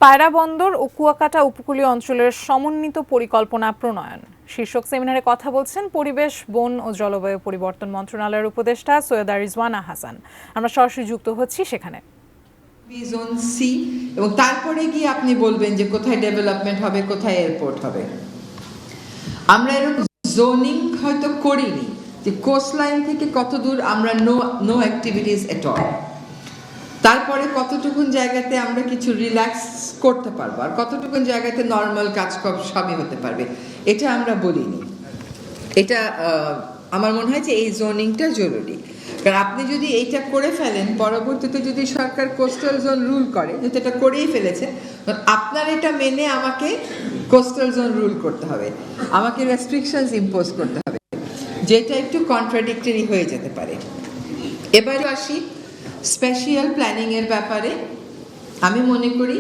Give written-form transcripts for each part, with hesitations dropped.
পায়রা বন্দর ও কুয়াকাটা উপকূলীয় অঞ্চলের সমন্বিত পরিকল্পনা প্রণয়ন শীর্ষক সেমিনারে কথা বলছেন পরিবেশ, বন ও জলবায়ু পরিবর্তন মন্ত্রণালয়ের উপদেষ্টা সৈয়দা রিজওয়ানা হাসান। আমরা সরাসরি যুক্ত হচ্ছি সেখানে। জোন সি এবং তারপরে গিয়ে আপনি বলবেন যে কোথায় ডেভেলপমেন্ট হবে, কোথায় এয়ারপোর্ট হবে। আমরা এরকম জোনিং হয়তো করিনি যে কোস্টলাইন থেকে কত দূর আমরা নো অ্যাক্টিভিটিস এট অল, তারপরে কতটুকুন জায়গাতে আমরা কিছু রিল্যাক্স করতে পারবো আর কতটুকুন জায়গাতে নর্মাল কাজ সবই হতে পারবে, এটা আমরা বলিনি। এটা আমার মনে হয় যে এই জোনিংটা জরুরি, কারণ আপনি যদি এইটা করে ফেলেন পরবর্তীতে যদি সরকার কোস্টাল জোন রুল করে, যেহেতু এটা করেই ফেলেছে, আপনার এটা মেনে আমাকে কোস্টাল জোন রুল করতে হবে, আমাকে রেস্ট্রিকশনস ইম্পোজ করতে হবে, যেটা একটু কন্ট্রাডিক্টরি হয়ে যেতে পারে। এবারে আসি স্পেশাল প্ল্যানিং এর ব্যাপারে। আমি মনে করি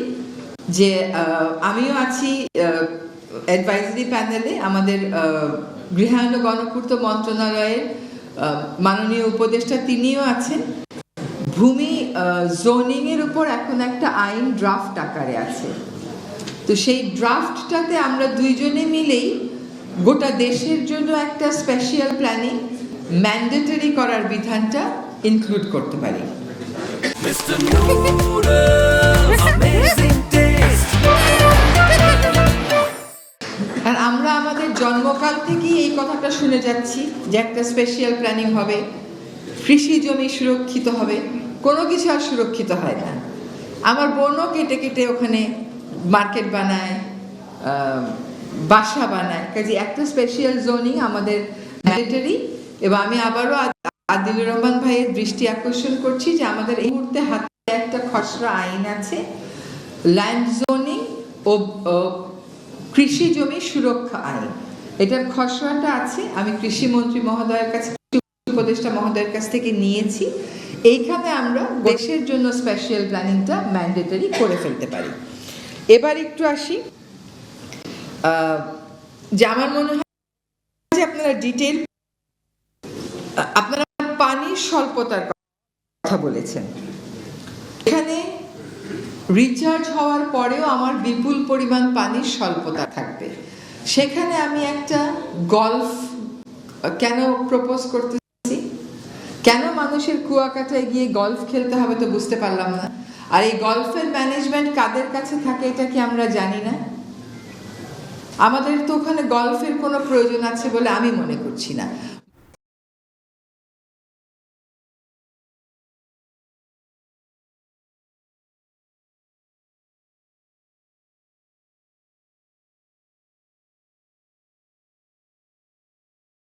যে আমিও আছি অ্যাডভাইজারি প্যানেলে, আমাদের গৃহায়ন ও গণপূর্ত মন্ত্রণালয়ের মাননীয় উপদেষ্টা তিনিও আছেন। ভূমি জোনিং এর উপর এখন একটা আইন ড্রাফট আকারে আছে, তো সেই ড্রাফটটাতে আমরা দুইজনে মিলেই গোটা দেশের জন্য একটা স্পেশাল প্ল্যানিং ম্যান্ডেটরি করার বিধানটা ইনক্লুড করতে পারি। আর আমরা আমাদের জন্মকাল থেকেই এই কথাটা শুনে যাচ্ছি যে একটা স্পেশাল প্ল্যানিং হবে, কৃষি জমি সুরক্ষিত হবে। কোনো কিছু আর সুরক্ষিত হয় না। আমার বোনও কেটে কেটে ওখানে মার্কেট বানায়, বাসা বানায়, কাজে একটা স্পেশাল জোনিং আমাদের ম্যান্ডেটরি। এবং আমি আবারও আদিলুর রহমান ভাইয়ের দৃষ্টি আকর্ষণ করছি যে আমাদের এই মুহূর্তে হাতে একটা খসড়া আইন আছে, ল্যান্ড জোনিং ও কৃষি জমি সুরক্ষা আইন। এটার খসড়াটা আছে, আমি কৃষিমন্ত্রী মহোদয়ের কাছে, উপদেষ্টা মহোদয়ের কাছ থেকে নিয়েছি। এইখানে আমরা দেশের জন্য স্পেশাল প্ল্যানিংটা ম্যান্ডেটরি করে ফেলতে পারি। এবার একটু আসি যে আমার মনে হয় যে আপনারা ডিটেইল, আপনারা পানির স্বল্পতার কথা বলেছেন। এখানে রিচার্জ হওয়ার পরেও আমার বিপুল পরিমাণ পানির স্বল্পতা থাকবে। সেখানে আমি একটা গলফ কেন প্রপোজ করতেছি, কেন মানুষের কুয়াকাটায় গিয়ে গলফ খেলতে হবে তো বুঝতে পারলাম না। আর এই গলফের ম্যানেজমেন্ট কাদের কাছে থাকে এটা কি আমরা জানি না? আমাদের তো ওখানে গলফের কোনো প্রয়োজন আছে বলে আমি মনে করছি না।